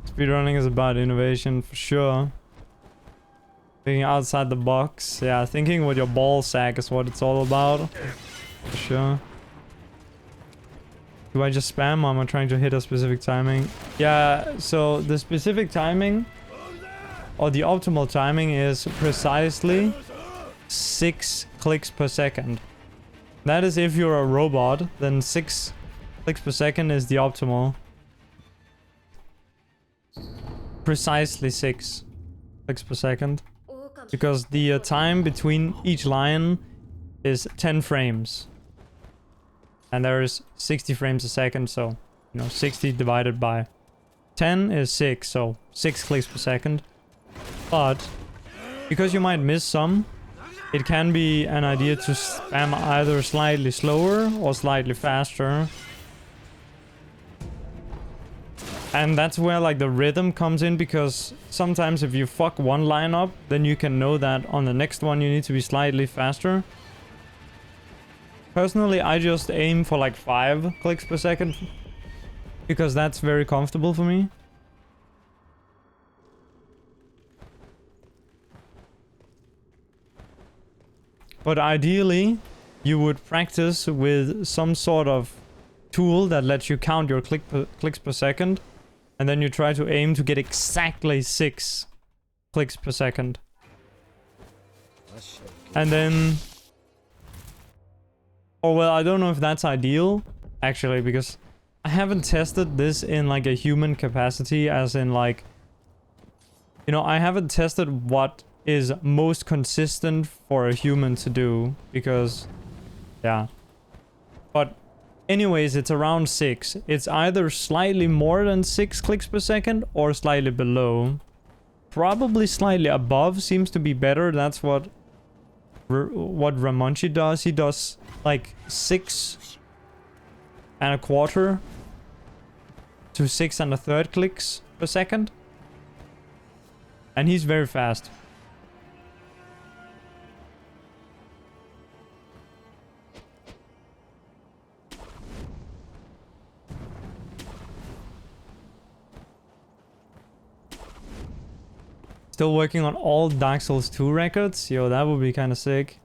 Speedrunning is about innovation for sure. Thinking outside the box. Yeah, thinking with your ball sack is what it's all about. For sure. Do I just spam or am I trying to hit a specific timing? Yeah, so the specific timing or the optimal timing is precisely 6 clicks per second. That is if you're a robot, then 6 clicks per second is the optimal. Precisely 6 clicks per second. Because the time between each line is 10 frames. And there is 60 frames a second, so, 60 divided by 10 is 6, so 6 clicks per second. But, because you might miss some, it can be an idea to spam either slightly slower or slightly faster. And that's where, like, the rhythm comes in, because sometimes if you fuck one line up, then you can know that on the next one you need to be slightly faster. Personally, I just aim for like 5 clicks per second, because that's very comfortable for me. But ideally, you would practice with some sort of tool that lets you count your clicks per second, and then you try to aim to get exactly 6 clicks per second. And then... Oh, well, I don't know if that's ideal, actually, because I haven't tested this in, like, a human capacity, as in, like... I haven't tested what is most consistent for a human to do, because... Yeah. But, anyways, it's around 6. It's either slightly more than 6 clicks per second, or slightly below. Probably slightly above seems to be better. That's what Ramonchi does. He does like 6.25 to 6.33 clicks per second, and he's very fast. Still working on all Dark Souls 2 records? Yo, that would be kind of sick.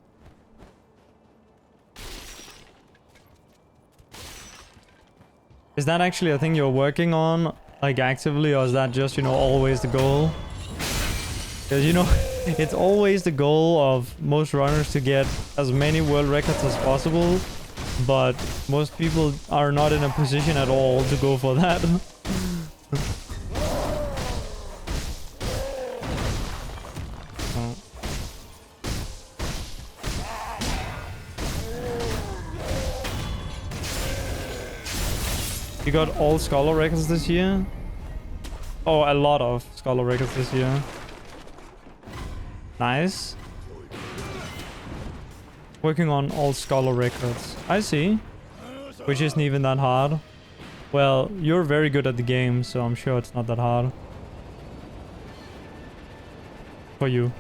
Is that actually a thing you're working on, like, actively, or is that just, always the goal? Because, it's always the goal of most runners to get as many world records as possible, but most people are not in a position at all to go for that. You got all Scholar records this year? Oh, a lot of Scholar records this year. Nice. Working on all Scholar records. I see. Which isn't even that hard. Well, you're very good at the game, so I'm sure it's not that hard. For you.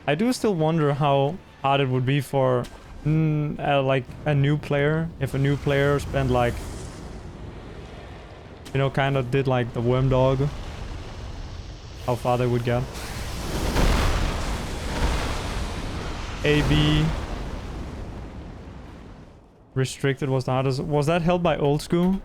I do still wonder how hard it would be for... like a new player, if a new player spent like, kind of did like the worm dog, how far they would get. AB restricted was the hardest. Was that held by old school?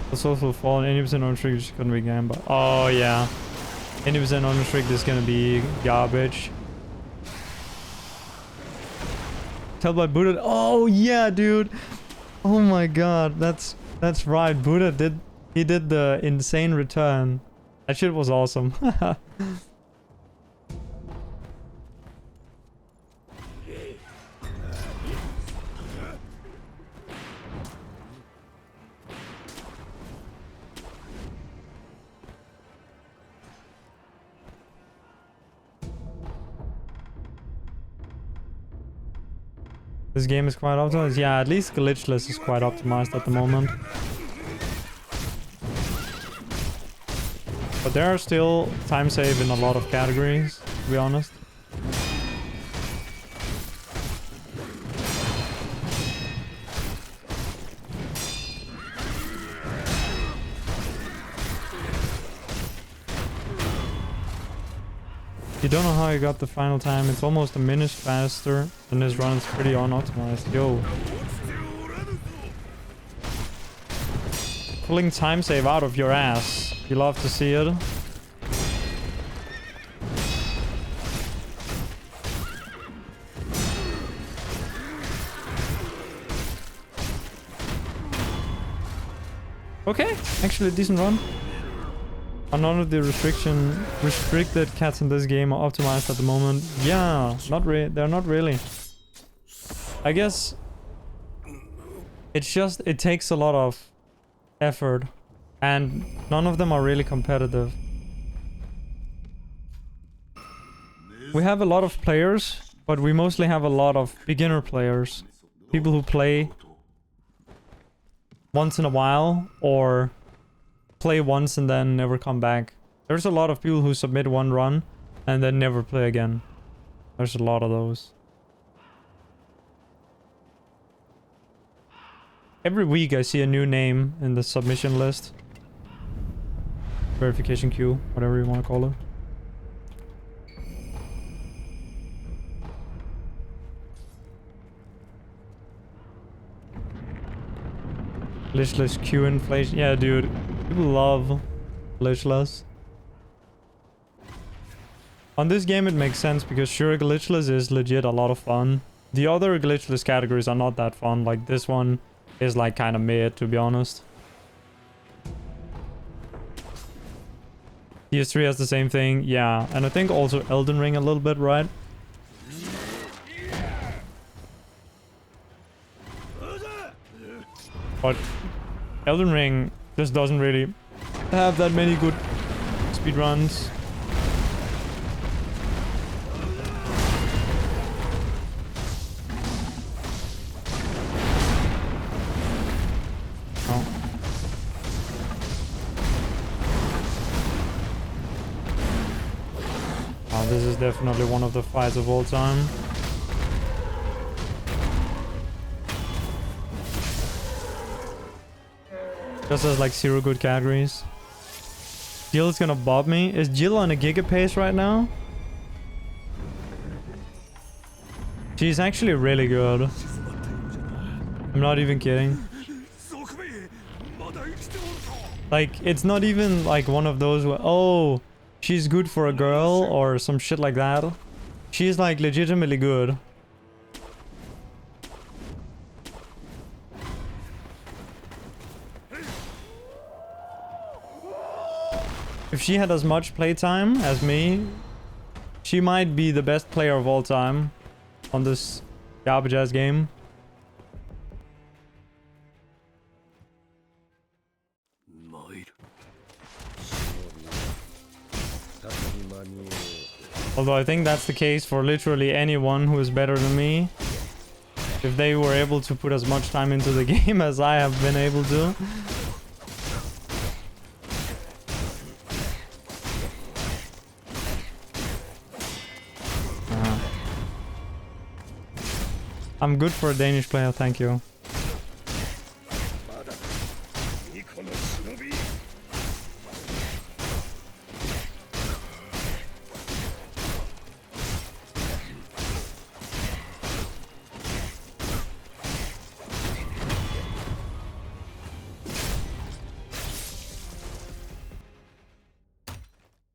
The social fall, 80% on trick just couldn't be game, but oh yeah. 80% on the trick is gonna be garbage. Tell by Buddha. Oh yeah, dude. Oh my god, that's right. Buddha did the insane return. That shit was awesome. This game is quite optimized. Yeah, at least Glitchless is quite optimized at the moment. But there are still time save in a lot of categories, to be honest. You don't know how you got the final time. It's almost a minute faster than this run. It's pretty unoptimized. Yo. Pulling time save out of your ass. You love to see it. Okay, actually a decent run. None of the restricted cats in this game are optimized at the moment. Yeah, they're not really. I guess it's just it takes a lot of effort and none of them are really competitive. We have a lot of players, but we mostly have a lot of beginner players. People who play once in a while or play once and then never come back. There's a lot of people who submit one run and then never play again. There's a lot of those. Every week I see a new name in the submission list. Verification queue, whatever you want to call it. Glitchless queue inflation. Yeah, dude. People love Glitchless. On this game it makes sense because sure, Glitchless is legit a lot of fun. The other Glitchless categories are not that fun. Like this one is like kind of mid, to be honest. PS3 has the same thing. Yeah, and I think also Elden Ring a little bit, right? But Elden Ring just doesn't really have that many good speedruns. Oh. Oh, this is definitely one of the fights of all time. Just has like 0 good categories. Jill's gonna bob me. Is Jill on a giga pace right now? She's actually really good. I'm not even kidding. Like, it's not even like one of those where, oh, she's good for a girl or some shit like that. She's like legitimately good. If she had as much playtime as me, she might be the best player of all time on this garbage ass game. Although I think that's the case for literally anyone who is better than me. If they were able to put as much time into the game as I have been able to. I'm good for a Danish player, thank you.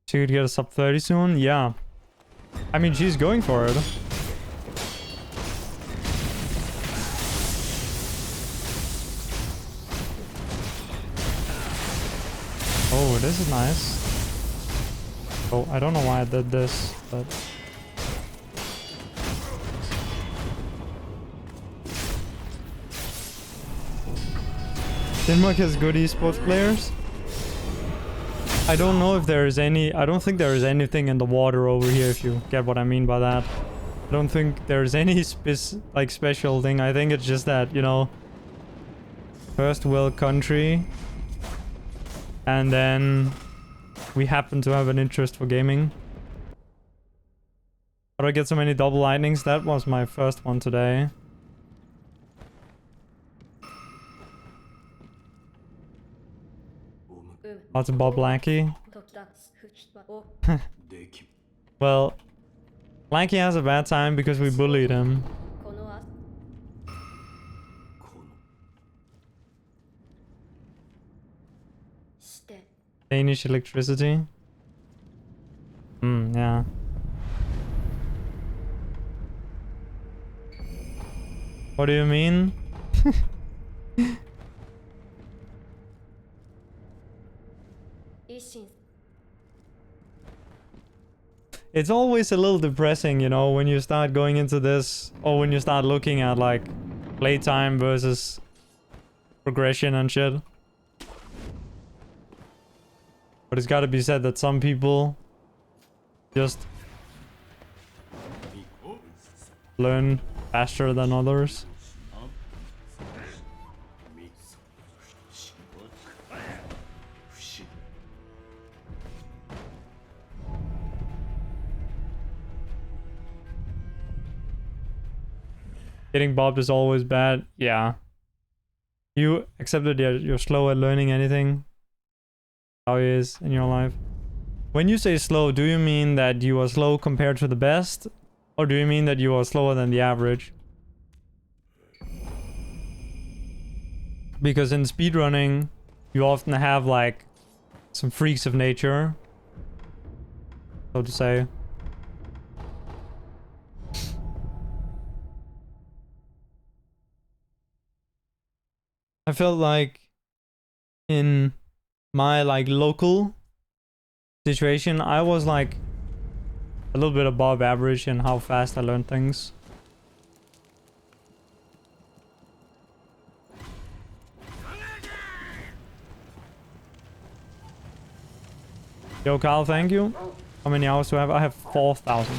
She could get a sub 30 soon? Yeah. I mean, she's going for it. Oh, this is nice. Oh, I don't know why I did this, but... Denmark has good esports players? I don't know if there is any... I don't think there is anything in the water over here, if you get what I mean by that. I don't think there's any special thing. I think it's just that, you know... First world country... And then we happen to have an interest for gaming. How do I get so many double lightnings? That was my first one today. Lots of Bob Lackey. Well, like he has a bad time because we bullied him. Danish electricity. Yeah. What do you mean? It's always a little depressing, you know, when you start going into this, or when you start looking at like playtime versus progression and shit. But it's gotta be said that some people just learn faster than others. Getting bobbed is always bad. Yeah. You accept that you're slow at learning anything. How it is in your life. When you say slow, do you mean that you are slow compared to the best? Or do you mean that you are slower than the average? Because in speedrunning, you often have like some freaks of nature, so to say. I felt like in my like local situation, I was like a little bit above average in how fast I learned things. Yo, Carl, thank you. How many hours do I have? I have 4,000.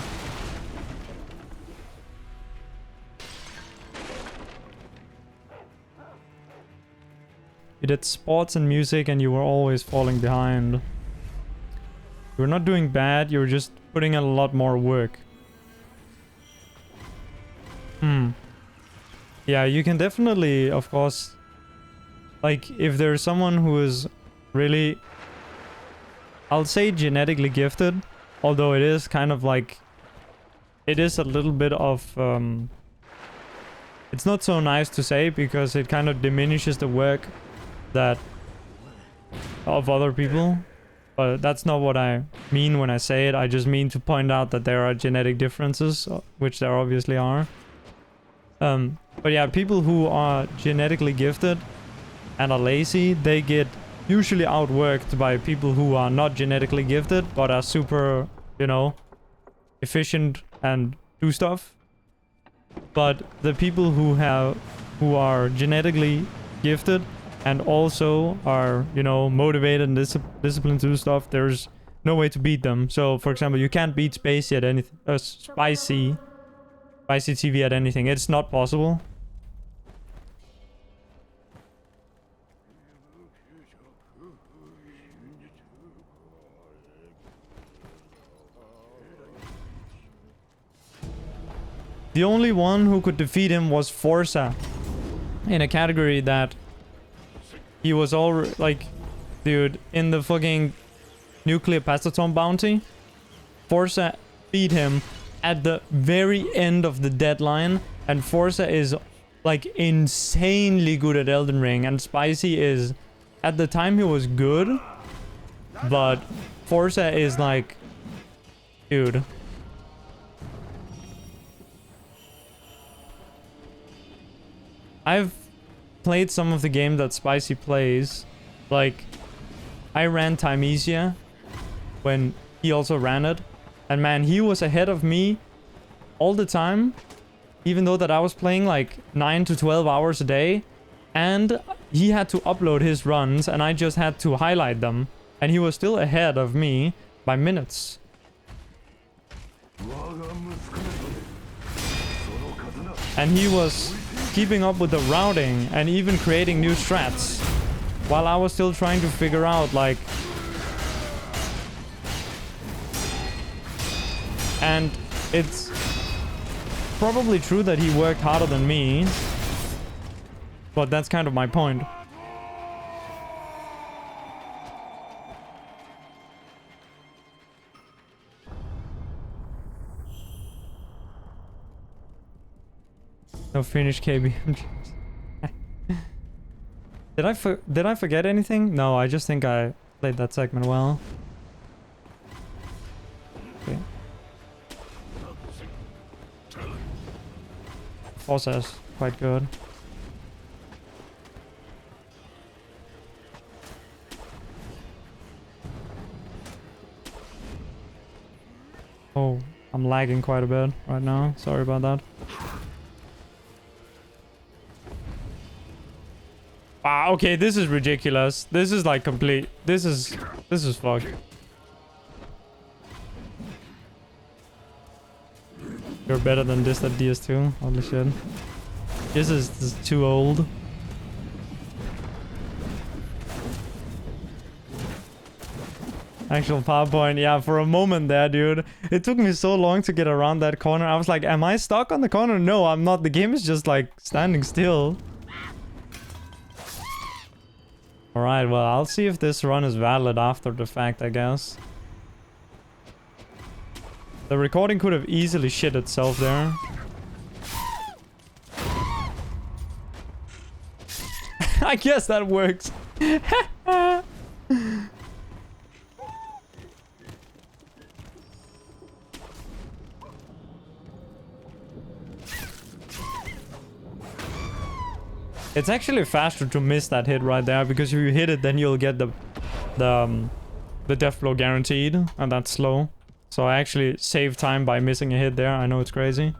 You did sports and music and you were always falling behind. You were not doing bad, you were just putting in a lot more work. Yeah, you can definitely, of course, like, if there's someone who is really, I'll say genetically gifted, although it is kind of like, it is a little bit of, it's not so nice to say because it kind of diminishes the work that of other people, but that's not what I mean when I say it. I just mean to point out that there are genetic differences, which there obviously are. But yeah, people who are genetically gifted and are lazy, they get usually outworked by people who are not genetically gifted but are super, you know, efficient and do stuff. But the people who are genetically gifted and also are, you know, motivated and disciplined to do stuff, there's no way to beat them. So, for example, you can't beat Spicy at anything. Spicy TV at anything. It's not possible. The only one who could defeat him was Forza, in a category that he was all like, dude, in the fucking nuclear pastatom bounty, Forza beat him at the very end of the deadline, and Forza is like insanely good at Elden Ring, and Spicy is, at the time he was good, but Forza is like, dude. I've played some of the game that Spicy plays. Like, I ran Timesia when he also ran it. And man, he was ahead of me all the time. Even though that I was playing like 9 to 12 hours a day. And he had to upload his runs and I just had to highlight them. And he was still ahead of me by minutes. And he was keeping up with the routing and even creating new strats, while I was still trying to figure out, like... And it's probably true that he worked harder than me, but that's kind of my point. No finish KBM. Did I forget anything? No, I just think I played that segment well. Okay. Forza's quite good. Oh, I'm lagging quite a bit right now. Sorry about that. Wow, okay, this is ridiculous. This is like complete. This is fucked. You're better than this at DS2. Holy shit. This is too old. Actual PowerPoint, yeah, for a moment there, dude. It took me so long to get around that corner. I was like, am I stuck on the corner? No, I'm not. The game is just like standing still. Alright, well, I'll see if this run is valid after the fact, I guess. The recording could have easily shit itself there. I guess that works. It's actually faster to miss that hit right there, because if you hit it, then you'll get the death blow guaranteed, and that's slow. So I actually save time by missing a hit there. I know it's crazy,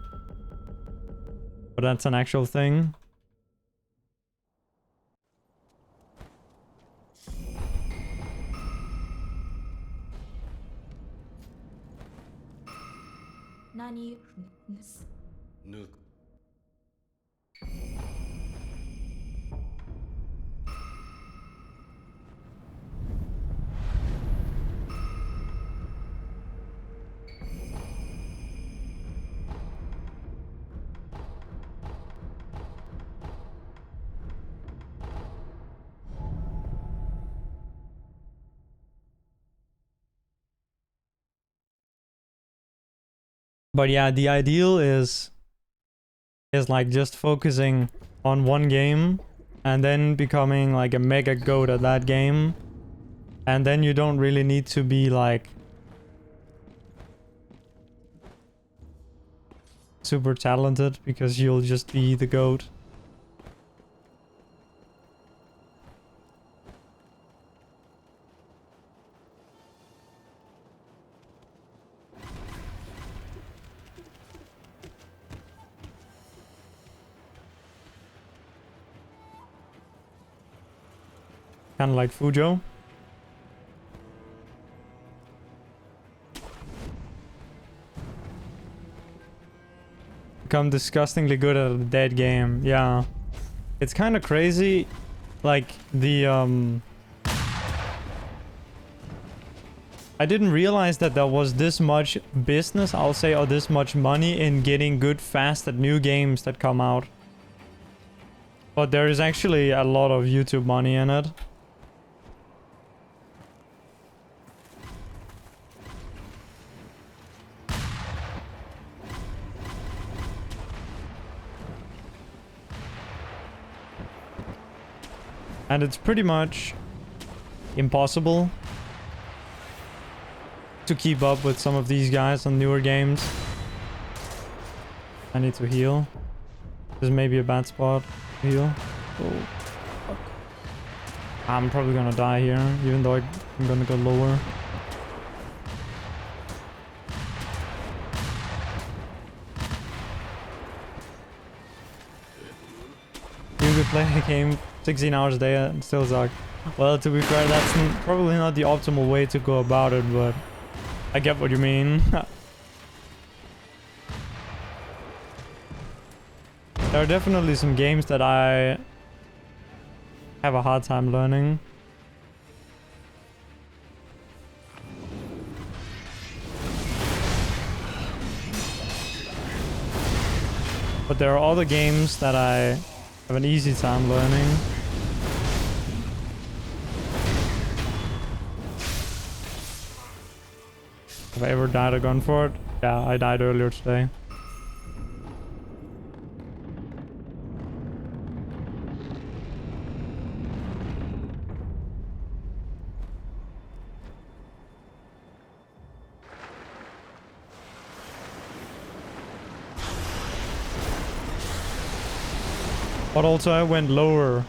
but that's an actual thing. But yeah, the ideal is like just focusing on one game and then becoming like a mega goat at that game. And then you don't really need to be like super talented, because you'll just be the goat. Kind of like Fujo. Become disgustingly good at a dead game. Yeah. It's kind of crazy. Like, the, I didn't realize that there was this much business, I'll say, or this much money in getting good fast at new games that come out. But there is actually a lot of YouTube money in it. And it's pretty much impossible to keep up with some of these guys on newer games. I need to heal. This may be a bad spot to heal. Oh, fuck. I'm probably gonna die here, even though I'm gonna go lower. You could play a game 16 hours a day and still suck. Well, to be fair, that's probably not the optimal way to go about it, but I get what you mean. There are definitely some games that I have a hard time learning. But there are other games that I have an easy time learning. Have I ever died a gun for it? Yeah, I died earlier today. But also I went lower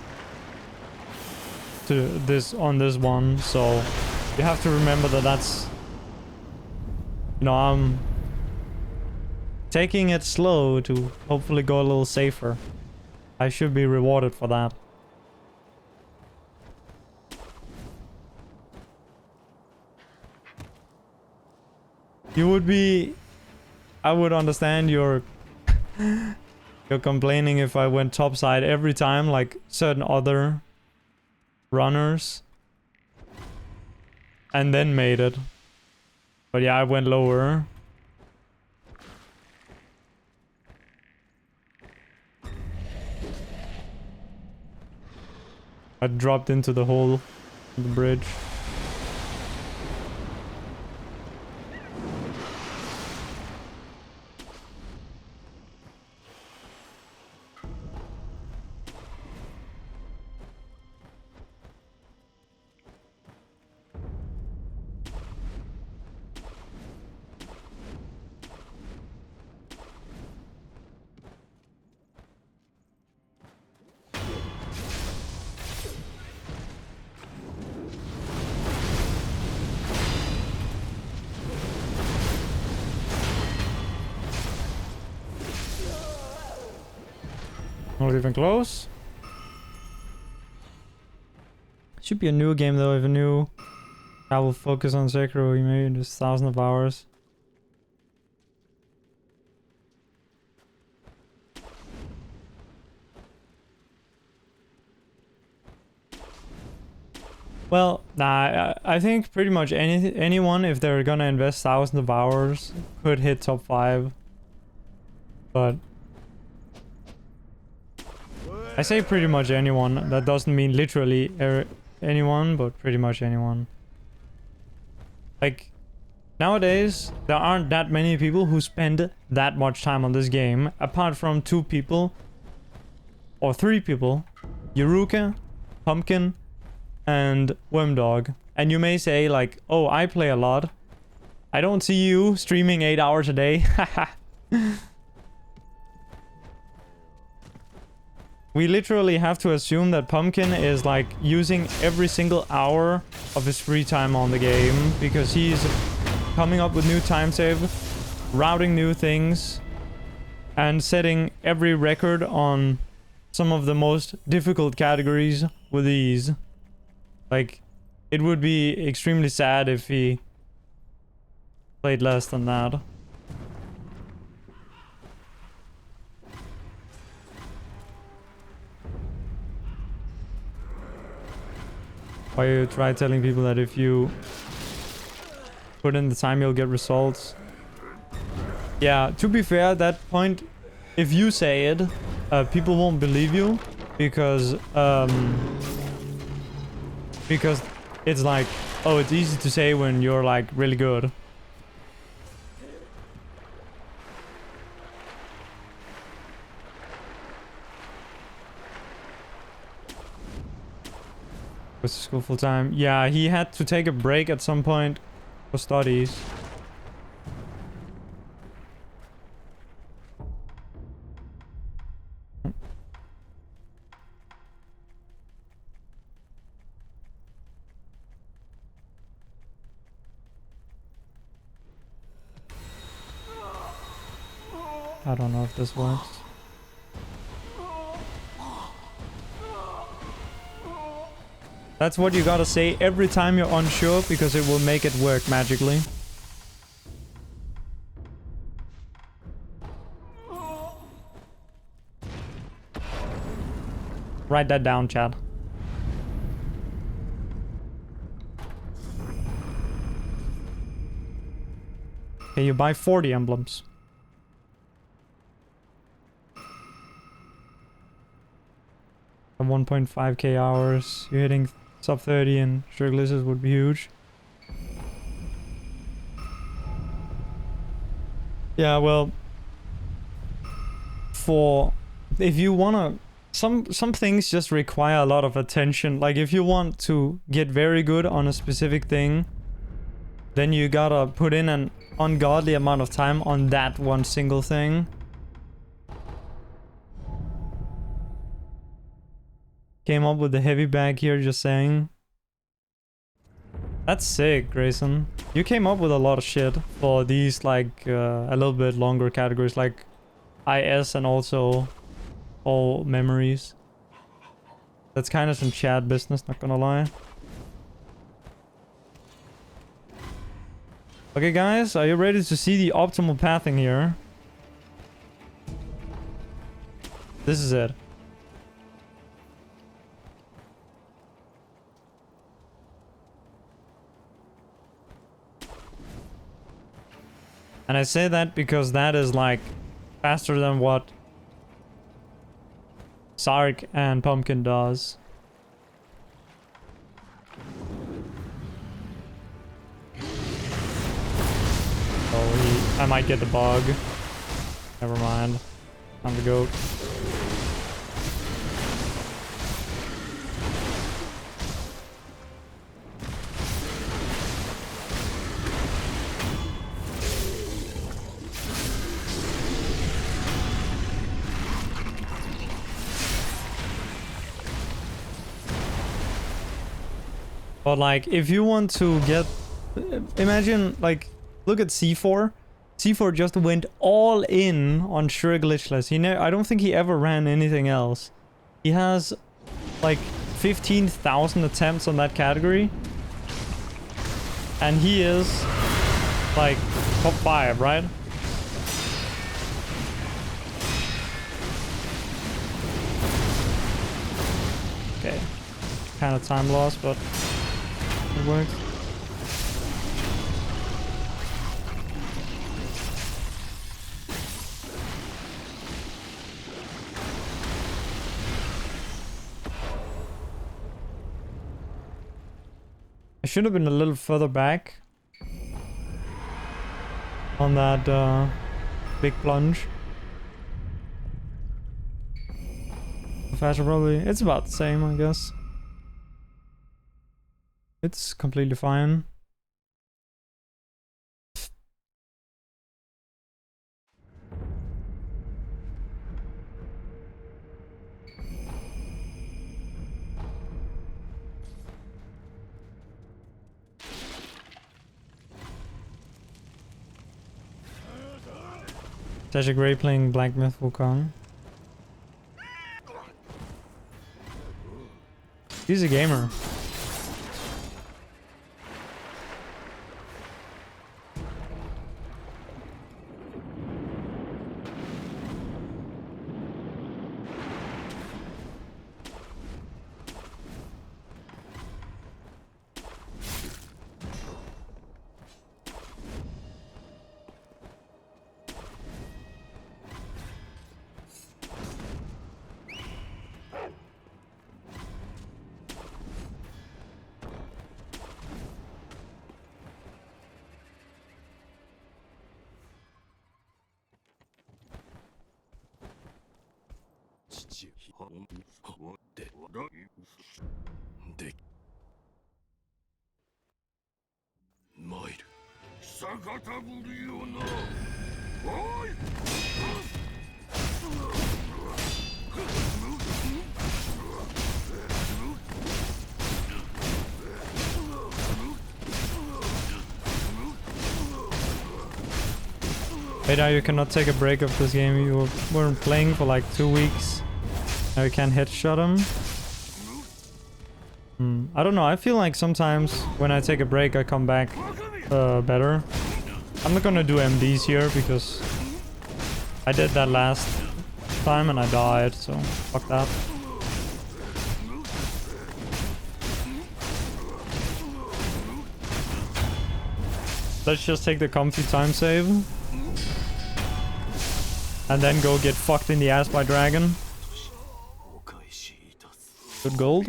to this on this one, so you have to remember that that's, you know, I'm taking it slow to hopefully go a little safer. I should be rewarded for that. You would be... I would understand your... you're complaining if I went topside every time, like certain other runners. And then made it. But yeah, I went lower. I dropped into the hole of the bridge. Not even close. Should be a new game though. If a new, I will focus on Sekiro. You made just thousands of hours. Well, nah, I think pretty much anyone, if they're gonna invest thousands of hours, could hit top 5. But I say pretty much anyone. That doesn't mean literally anyone, but pretty much anyone. Like, nowadays, there aren't that many people who spend that much time on this game, apart from 2 people, or 3 people, Yuruka, Pumpkin, and Wormdog. And you may say like, oh, I play a lot. I don't see you streaming 8 hours a day. We literally have to assume that Pumpkin is like using every single hour of his free time on the game, because he's coming up with new time save, routing new things, and setting every record on some of the most difficult categories with ease. Like, it would be extremely sad if he played less than that. Why you try telling people that if you put in the time you'll get results? Yeah, to be fair, at that point, if you say it, people won't believe you, because it's like, oh, it's easy to say when you're like really good. Goes to school full time. Yeah, he had to take a break at some point for studies. I don't know if this works. That's what you gotta say every time you're unsure, because it will make it work magically. Write that down, Chad. Okay, you buy 40 emblems. And 1.5k hours. You're hitting sub 30 and Glitchless would be huge. Yeah, well, if you wanna, some things just require a lot of attention. Like if you want to get very good on a specific thing, then you gotta put in an ungodly amount of time on that one single thing. came up with the heavy bag here, just saying. That's sick, Grayson. You came up with a lot of shit for these, like, a little bit longer categories, like IS and also all memories. That's kind of some chat business, not gonna lie. Okay, guys, are you ready to see the optimal pathing here? This is it. And I say that because that is like faster than what Sark and Pumpkin does. Oh, I might get the bug. Never mind. Time to go. But like, if you want to get... Imagine, like, look at C4. C4 just went all in on sure glitchless. I don't think he ever ran anything else. He has, like, 15,000 attempts on that category. And he is, like, top 5, right? Okay. Kind of time loss, but... it works. I should have been a little further back on that big plunge. Faster probably. It's about the same, I guess. It's completely fine. It's actually great playing Black Myth Wukong. He's a gamer. Wait, now you cannot take a break of this game. You weren't playing for like 2 weeks. Now you can't headshot him. I don't know, I feel like sometimes when I take a break I come back better. I'm not gonna do MDs here because I did that last time and I died, so fuck that. Let's just take the comfy time save. And then go get fucked in the ass by dragon. Good gold.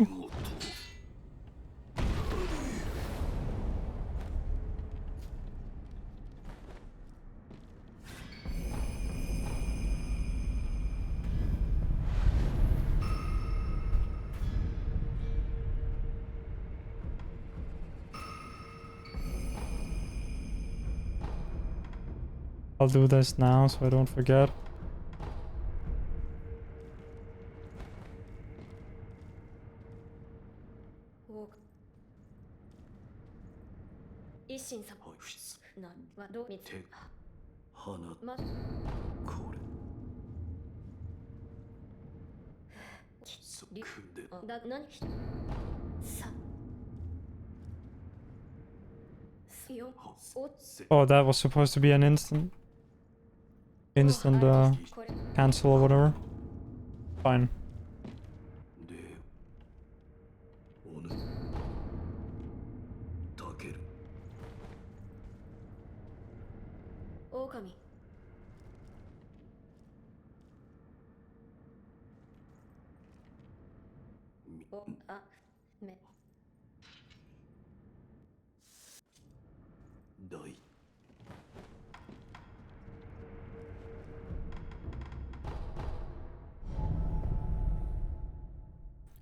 I'll do this now so I don't forget. Oh, that was supposed to be an instant cancel or whatever. Fine.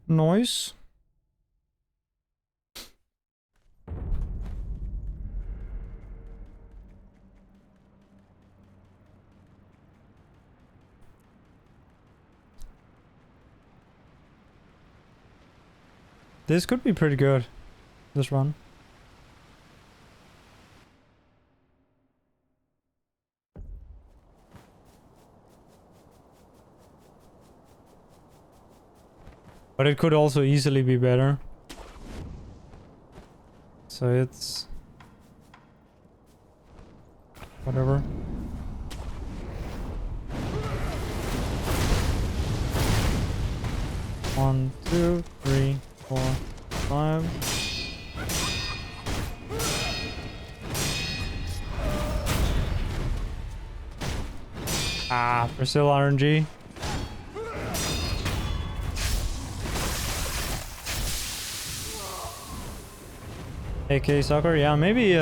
Noise. This could be pretty good, this run. But it could also easily be better. So it's... whatever. One, two, three, 4, 5. Ah, Brazil RNG. AK soccer, yeah, maybe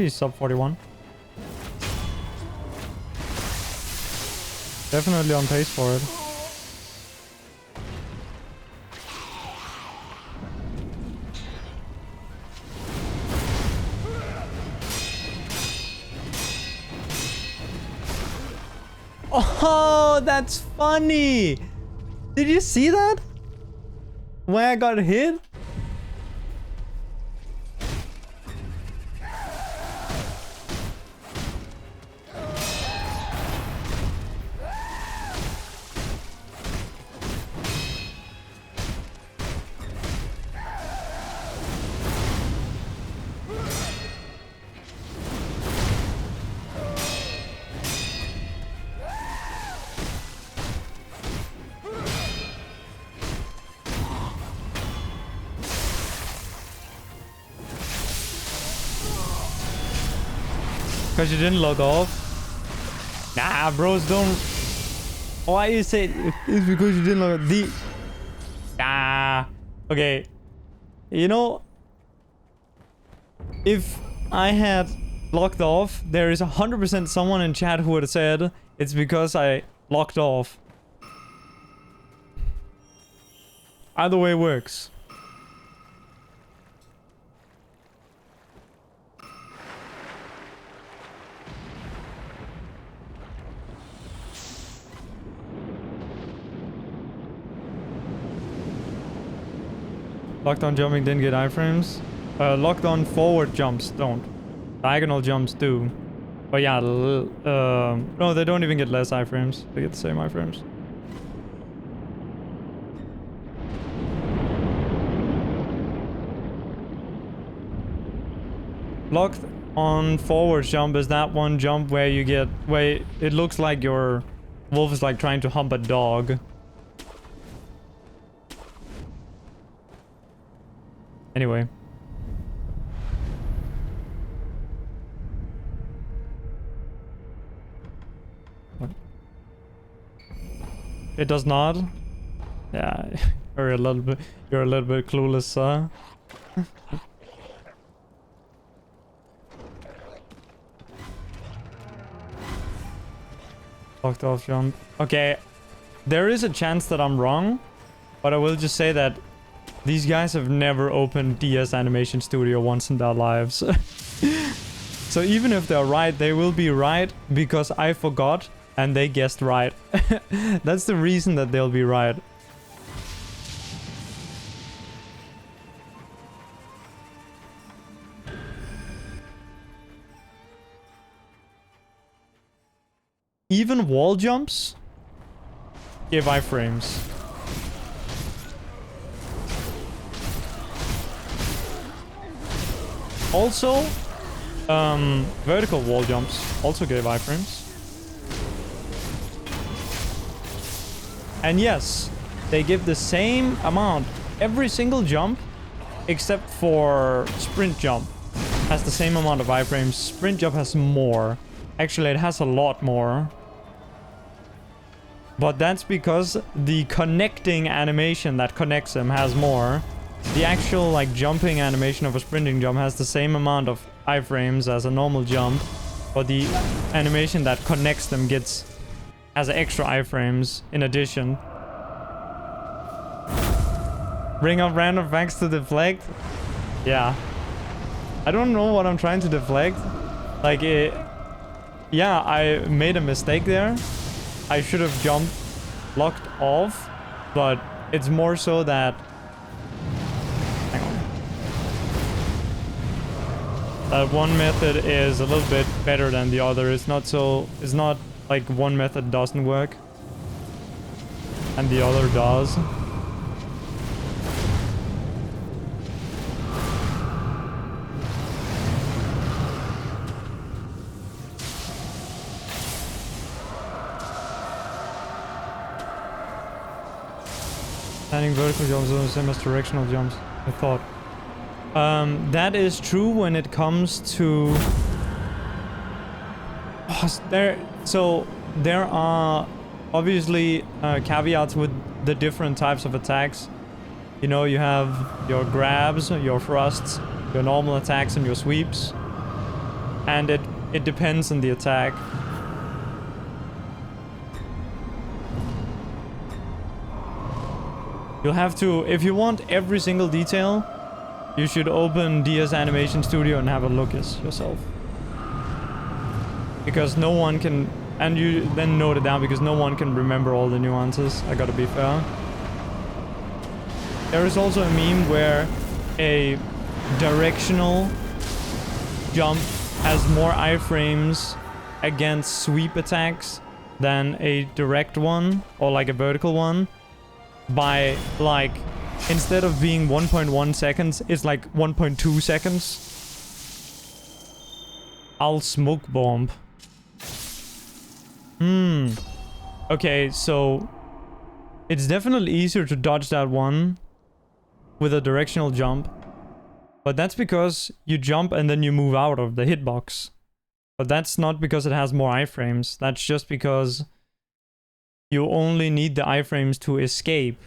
sub 41. Definitely on pace for it. Oh, that's funny! Did you see that? When I got hit? Because you didn't log off? Nah, bros, don't... Why you say it's because you didn't log off? Nah. Okay. You know... If I had logged off, there is 100% someone in chat who would have said it's because I logged off. Either way works. Lockdown jumping didn't get iframes. Lockdown forward jumps don't. Diagonal jumps do. But yeah, no, they don't even get less iframes. They get the same iframes. Locked on forward jump is that one jump where you get... where it looks like your wolf is like trying to hump a dog. Anyway. What? It does not? Yeah, you're a little bit clueless, sir. Locked off jump. Okay, there is a chance that I'm wrong, but I will just say that these guys have never opened DS Animation Studio once in their lives. So even if they're right, they will be right because I forgot and they guessed right. That's the reason that they'll be right. even wall jumps give iframes. Also, vertical wall jumps also give iframes. And yes, they give the same amount. Every single jump, except for sprint jump, has the same amount of iframes. Sprint jump has more. Actually, it has a lot more. But that's because the connecting animation that connects them has more. The actual, like, jumping animation of a sprinting jump has the same amount of iframes as a normal jump. But the animation that connects them has extra iframes in addition. Bring up random facts to deflect? Yeah. I don't know what I'm trying to deflect. Like, yeah, I made a mistake there. I should have jumped locked off, but it's more so that... Hang on. That one method is a little bit better than the other. It's not like one method doesn't work and the other does. Landing vertical jumps are the same as directional jumps, I thought. That is true when it comes to... So there are obviously caveats with the different types of attacks. You know, you have your grabs, your thrusts, your normal attacks, and your sweeps. And it depends on the attack. You'll have to, if you want every single detail, you should open DS Animation Studio and have a look yourself. Because no one can, and you then note it down because no one can remember all the nuances, I gotta be fair. There is also a meme where a directional jump has more iframes against sweep attacks than a direct one, or like a vertical one. By, like, instead of being 1.1 seconds, it's like 1.2 seconds. I'll smoke bomb. Okay, so it's definitely easier to dodge that one with a directional jump. But that's because you jump and then you move out of the hitbox. But that's not because it has more iframes. That's just because you only need the iframes to escape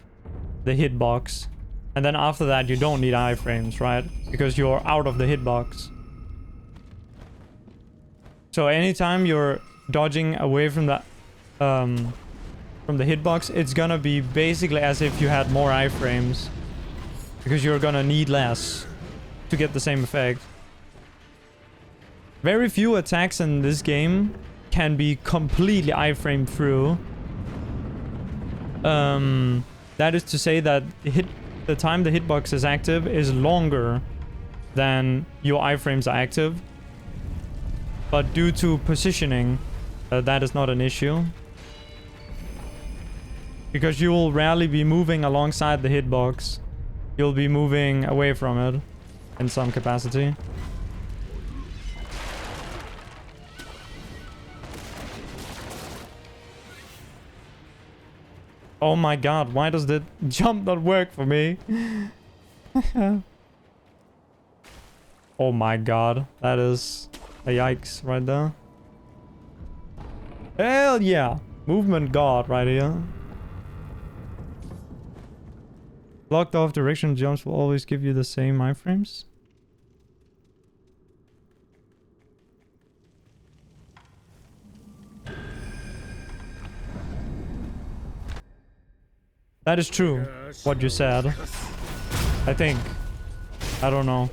the hitbox. And then after that, you don't need iframes, right? Because you're out of the hitbox. So anytime you're dodging away from the hitbox, it's gonna be basically as if you had more iframes. Because you're gonna need less to get the same effect. Very few attacks in this game can be completely iframed through. That is to say that the time the hitbox is active is longer than your iframes are active. But due to positioning, that is not an issue. Because you will rarely be moving alongside the hitbox. You'll be moving away from it in some capacity. Oh my god, why does the jump not work for me? Oh my god, that is a yikes right there. Hell yeah, movement god right here. Blocked off directional jumps will always give you the same iframes. That is true, what you said. I think. I don't know.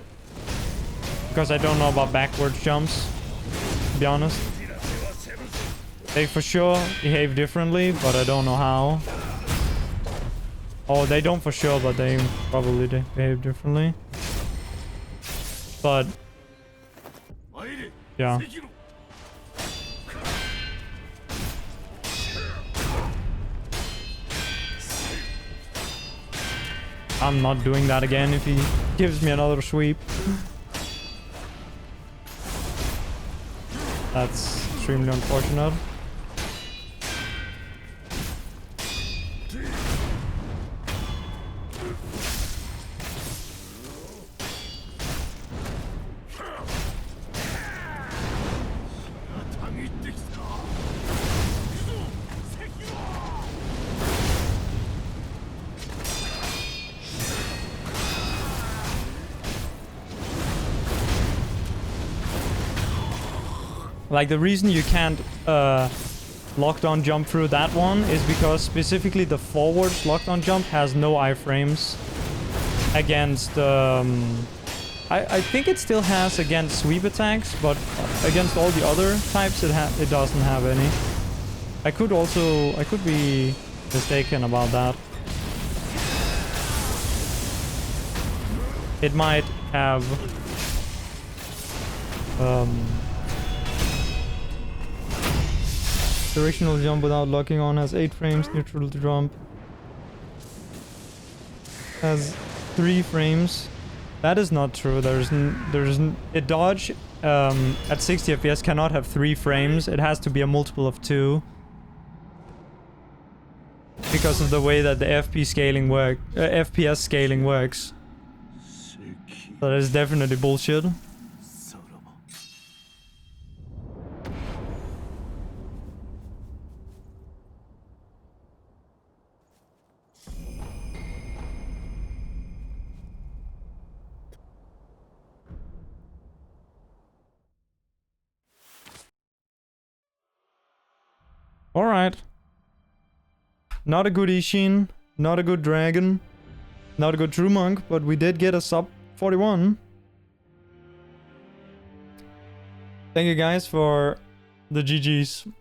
Because I don't know about backwards jumps, to be honest. They for sure behave differently, but I don't know how. Oh, they don't for sure, but they probably behave differently. But... yeah. I'm not doing that again if he gives me another sweep. That's extremely unfortunate. Like, the reason you can't lockdown jump through that one is because specifically the forwards lockdown jump has no iframes against I think it still has against sweep attacks, but against all the other types it doesn't have any. I could be mistaken about that. It might have directional jump without locking on has 8 frames, neutral jump has 3 frames. That is not true. A dodge at 60 FPS cannot have 3 frames. It has to be a multiple of 2. Because of the way that the FPS scaling works. That is definitely bullshit. Alright. Not a good Ishin, not a good Dragon, not a good True Monk, but we did get a sub 41. Thank you guys for the GGs.